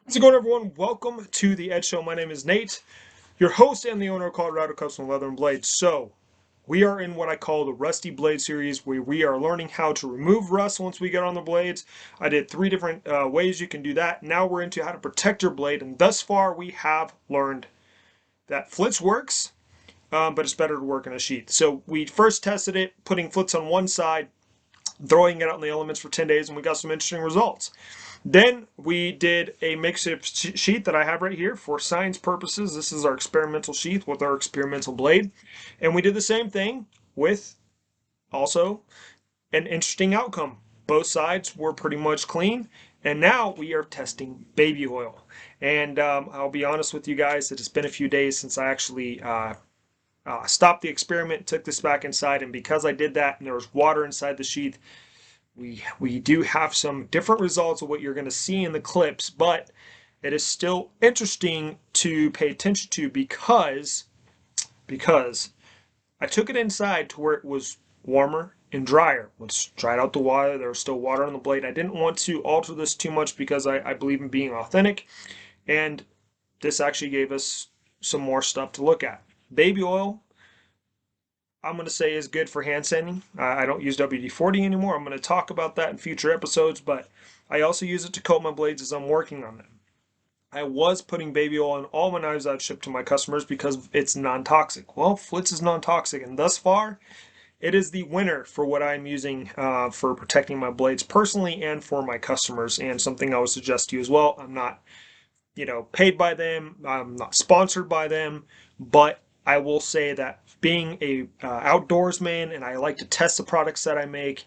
How's it going, everyone? Welcome to the Ed Show. My name is Nate, your host and the owner of co.cust.l.b Leather and Blades. So, we are in what I call the Rusty Blade series, where we are learning how to remove rust once we get on the blades. I did 3 different ways you can do that. Now we're into how to protect your blade, and thus far we have learned that Flitz works, but it's better to work in a sheath. So we first tested it, putting Flitz on one side, throwing it out in the elements for 10 days, and we got some interesting results. Then we did a makeshift sheath that I have right here for science purposes. This is our experimental sheath with our experimental blade. And we did the same thing with also an interesting outcome. Both sides were pretty much clean. And now we are testing baby oil. And I'll be honest with you guys, it has been a few days since I actually stopped the experiment, took this back inside. And because I did that and there was water inside the sheath, we do have some different results of what you're going to see in the clips, but it is still interesting to pay attention to because I took it inside to where it was warmer and drier. Let's dried out the water. There was still water on the blade. I didn't want to alter this too much because I believe in being authentic, and this actually gave us some more stuff to look at. Baby oil, I'm going to say, is good for hand sanding. I don't use WD-40 anymore. I'm going to talk about that in future episodes, but I also use it to coat my blades as I'm working on them. I was putting baby oil on all my knives I've shipped to my customers because it's non-toxic. Well, Flitz is non-toxic, and thus far, it is the winner for what I'm using for protecting my blades personally and for my customers, and something I would suggest to you as well. I'm not, paid by them. I'm not sponsored by them, but I will say that being a outdoorsman and I like to test the products that I make,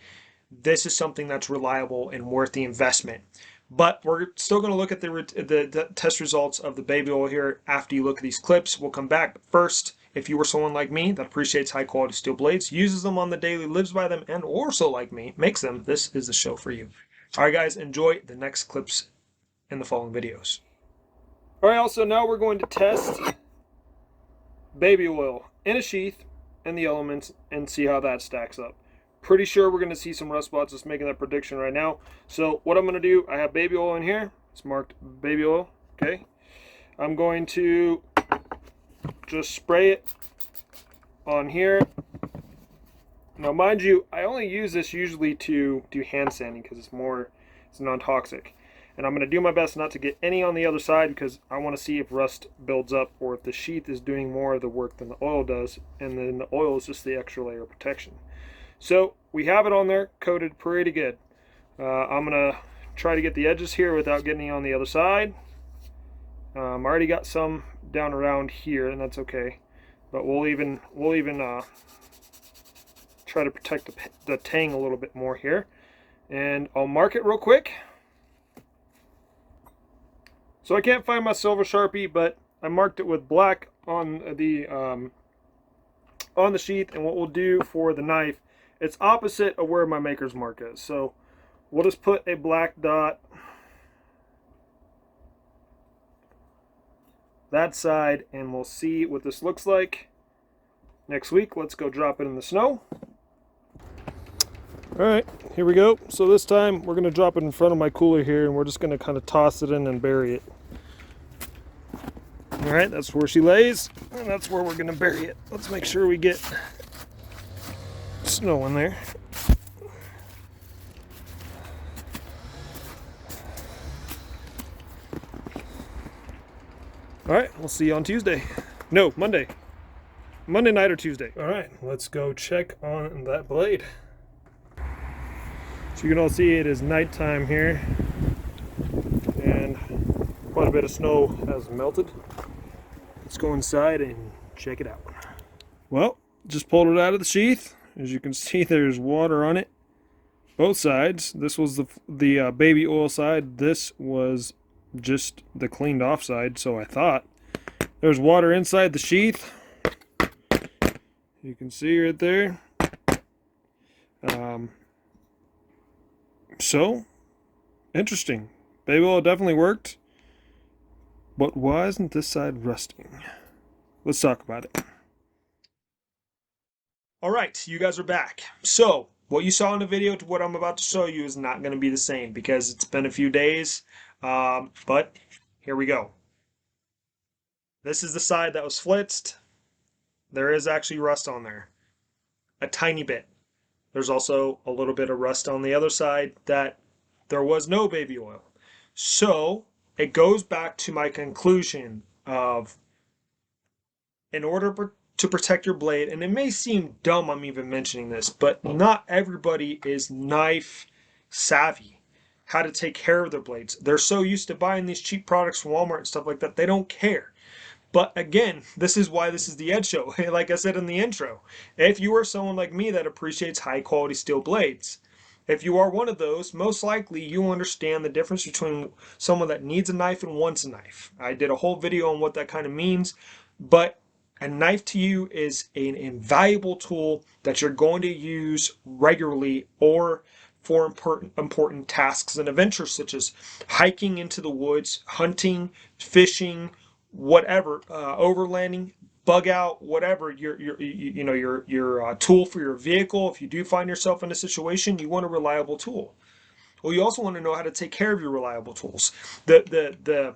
this is something that's reliable and worth the investment. But we're still going to look at the test results of the baby oil here after you look at these clips. We'll come back. But first, if you were someone like me that appreciates high quality steel blades, uses them on the daily, lives by them, and also like me, makes them, this is the show for you. All right, guys, enjoy the next clips in the following videos. All right, also now we're going to test baby oil in a sheath and the elements and see how that stacks up. Pretty sure we're going to see some rust spots, just making that prediction right now. So what I'm going to do, I have baby oil in here. It's marked baby oil, okay? I'm going to just spray it on here. Now mind you, I only use this usually to do hand sanding because it's non-toxic. And I'm going to do my best not to get any on the other side because I want to see if rust builds up or if the sheath is doing more of the work than the oil does, and then the oil is just the extra layer of protection. So we have it on there, coated pretty good. I'm going to try to get the edges here without getting on the other side. I already got some down around here, and that's okay. But we'll even try to protect the tang a little bit more here. And I'll mark it real quick. So I can't find my silver Sharpie, but I marked it with black on the sheath. And what we'll do for the knife, it's opposite of where my maker's mark is. So we'll just put a black dot that side, and we'll see what this looks like next week. Let's go drop it in the snow. All right, here we go. So this time we're going to drop it in front of my cooler here, and we're just going to kind of toss it in and bury it. All right, that's where she lays, and that's where we're going to bury it. Let's make sure we get snow in there. All right, we'll see you on Tuesday. No, Monday. Monday night or Tuesday. All right, let's go check on that blade. So you can all see it is nighttime here, and quite a bit of snow has melted. Let's go inside and check it out. Well, just pulled it out of the sheath. As you can see, there's water on it. Both sides. This was the baby oil side. This was just the cleaned off side, so I thought. There's water inside the sheath. You can see right there. So, interesting. Baby oil definitely worked. But why isn't this side rusting? Let's talk about it. All right, you guys are back. So, what you saw in the video to what I'm about to show you is not going to be the same because it's been a few days. But Here we go. This is the side that was flitzed. There is actually rust on there, a tiny bit. There's also a little bit of rust on the other side that there was no baby oil. So it goes back to my conclusion of, in order to protect your blade, and it may seem dumb I'm even mentioning this, but not everybody is knife savvy, how to take care of their blades. They're so used to buying these cheap products from Walmart and stuff like that, they don't care. But again, this is why this is the Ed Show. Like I said in the intro, if you are someone like me that appreciates high quality steel blades, if you are one of those, most likely you understand the difference between someone that needs a knife and wants a knife. I did a whole video on what that kind of means, but a knife to you is an invaluable tool that you're going to use regularly or for important tasks and adventures such as hiking into the woods, hunting, fishing, whatever, overlanding, bug out, whatever your tool for your vehicle. If you do find yourself in a situation, you want a reliable tool. Well, you also want to know how to take care of your reliable tools. The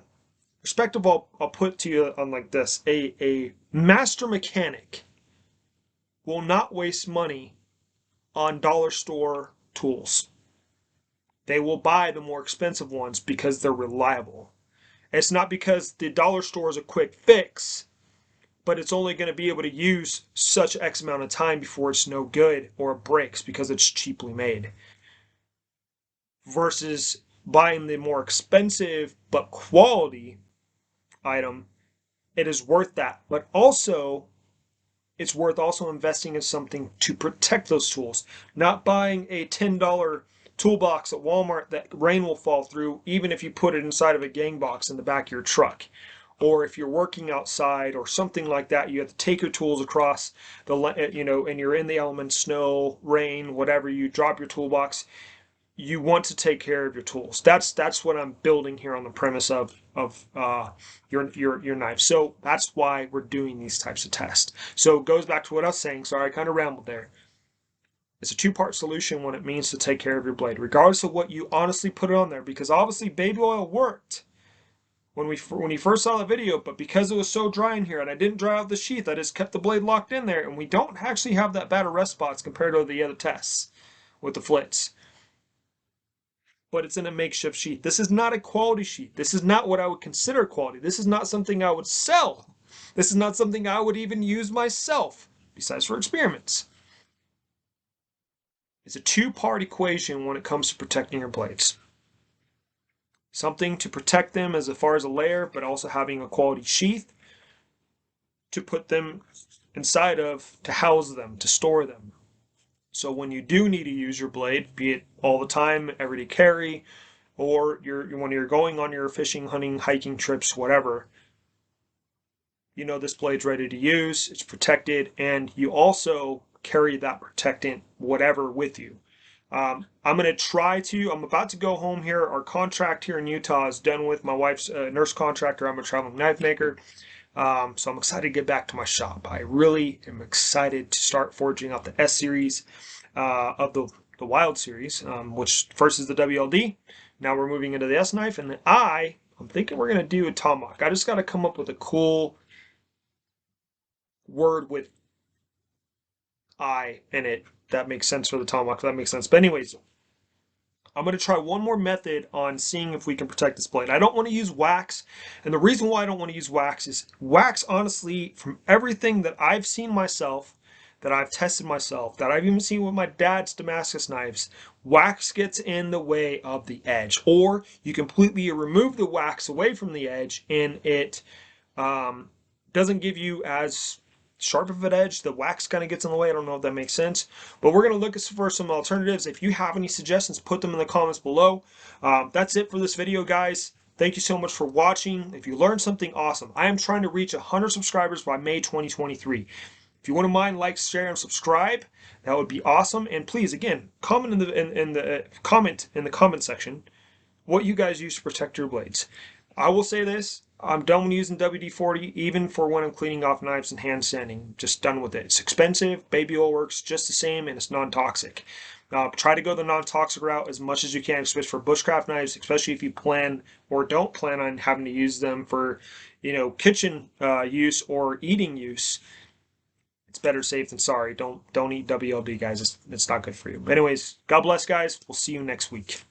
perspective I'll put to you on like this: a master mechanic will not waste money on dollar store tools. They will buy the more expensive ones because they're reliable. It's not because the dollar store is a quick fix, but it's only going to be able to use such X amount of time before it's no good or it breaks because it's cheaply made. Versus buying the more expensive but quality item, it is worth that. But also, it's worth also investing in something to protect those tools. Not buying a $10 toolbox at Walmart that rain will fall through, even if you put it inside of a gang box in the back of your truck. Or if you're working outside or something like that, you have to take your tools across the, and you're in the elements, snow, rain, whatever, you drop your toolbox. You want to take care of your tools. That's what I'm building here on the premise of your knife. So that's why we're doing these types of tests. So it goes back to what I was saying. Sorry, I kind of rambled there. It's a two-part solution when it means to take care of your blade, regardless of what you honestly put on there. Because obviously, baby oil worked when you first saw the video, but because it was so dry in here and I didn't dry out the sheath, I just kept the blade locked in there, and we don't actually have that bad of rust spots compared to the other tests with the Flitz. But it's in a makeshift sheath. This is not a quality sheath. This is not what I would consider quality. This is not something I would sell. This is not something I would even use myself, besides for experiments. It's a two-part equation when it comes to protecting your blades. Something to protect them as far as a layer, but also having a quality sheath to put them inside of, to house them, to store them. So when you do need to use your blade, be it all the time, everyday carry, or when you're going on your fishing, hunting, hiking trips, whatever, you know this blade's ready to use, it's protected, and you also carry that protectant, whatever, with you. I'm about to go home here. Our contract here in Utah is done with. My wife's a nurse contractor. I'm a traveling knife maker. So I'm excited to get back to my shop. I really am excited to start forging out the S series of the Wild series, which first is the WLD. Now we're moving into the S knife, and I'm thinking we're gonna do a tomahawk. I just got to come up with a cool word with I in it that makes sense for the tomahawk. That makes sense. But anyways, I'm going to try one more method on seeing if we can protect this blade. I don't want to use wax, and the reason why I don't want to use wax is wax, honestly, from everything that I've seen myself, that I've tested myself, that I've even seen with my dad's Damascus knives, wax gets in the way of the edge. Or you completely remove the wax away from the edge, and it doesn't give you as sharp of an edge. The wax kind of gets in the way. I don't know if that makes sense, but we're going to look for some alternatives. If you have any suggestions, put them in the comments below. That's it for this video, guys. Thank you so much for watching. If you learned something, awesome. I am trying to reach 100 subscribers by May 2023. If you wouldn't mind, like, share, and subscribe, that would be awesome. And please, again, comment in the comment section what you guys use to protect your blades. I will say this: I'm done using WD-40, even for when I'm cleaning off knives and hand sanding. Just done with it. It's expensive. Baby oil works just the same, and it's non-toxic. Try to go the non-toxic route as much as you can, especially for bushcraft knives, especially if you plan or don't plan on having to use them for, kitchen use or eating use. It's better safe than sorry. Don't eat WLD, guys. It's not good for you. But anyways, God bless, guys. We'll see you next week.